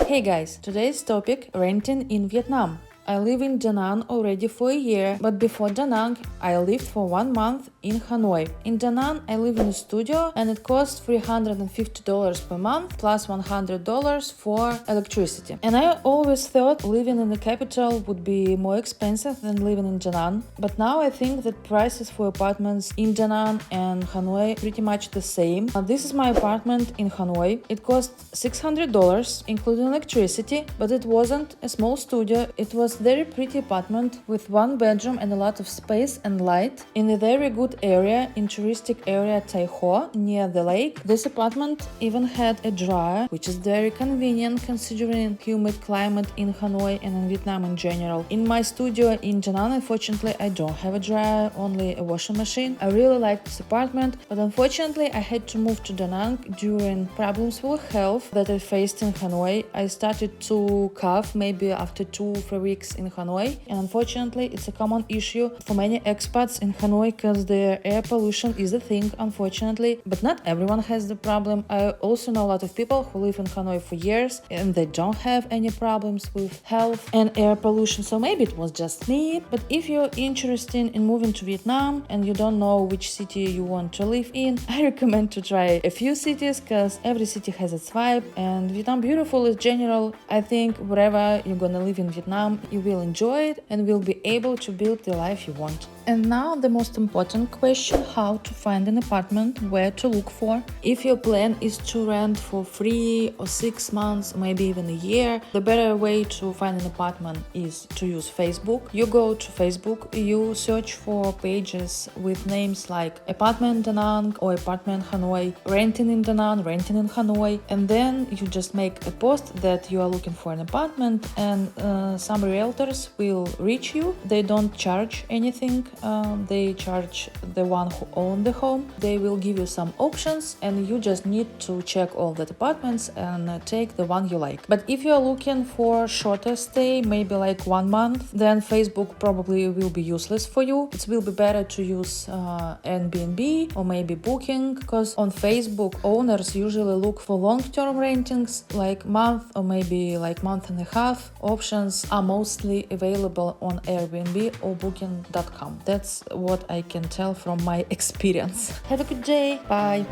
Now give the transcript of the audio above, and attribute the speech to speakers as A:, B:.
A: Hey guys, today's topic: renting in Vietnam. I live in Da Nang already for a year, but before Da Nang, I lived for 1 month in Hanoi. In Da Nang, I live in a studio and it costs $350 per month plus $100 for electricity. And I always thought living in the capital would be more expensive than living in Da Nang, but now I think that prices for apartments in Da Nang and Hanoi are pretty much the same. This is my apartment in Hanoi. It cost $600 including electricity, but it wasn't a small studio. It was very pretty apartment with 1 bedroom and a lot of space and light in a very good area in touristic area Tai Ho near the lake. This apartment even had a dryer, which is very convenient considering humid climate in Hanoi and in Vietnam in general. In my studio in Da Nang, unfortunately, I don't have a dryer, only a washing machine. I really like this apartment, but unfortunately I had to move to Da Nang during problems with health that I faced in Hanoi. I started to cough maybe after 2-3 weeks in Hanoi, and unfortunately it's a common issue for many expats in Hanoi because the air pollution is a thing, unfortunately, but not everyone has the problem. I also know a lot of people who live in Hanoi for years and they don't have any problems with health and air pollution, so maybe it was just me. But if you're interested in moving to Vietnam and you don't know which city you want to live in, I recommend to try a few cities because every city has its vibe, and Vietnam beautiful in general. I think wherever you're gonna live in Vietnam, you will enjoy it and will be able to build the life you want. And now the most important question: how to find an apartment, where to look for. If your plan is to rent for 3 or 6 months, maybe even a year, the better way to find an apartment is to use Facebook. You go to Facebook, you search for pages with names like Apartment Da Nang or Apartment Hanoi, renting in Da Nang, renting in Hanoi, and then you just make a post that you are looking for an apartment, and some realtors will reach you. They don't charge anything. They charge the one who owns the home. They will give you some options and you just need to check all the apartments and take the one you like. But if you're looking for shorter stay, maybe like 1 month, then Facebook probably will be useless for you. It will be better to use Airbnb or maybe Booking, because on Facebook owners usually look for long-term rentings like month or maybe like month and a half. Options are mostly available on Airbnb or Booking.com. That's what I can tell from my experience. Have a good day. Bye.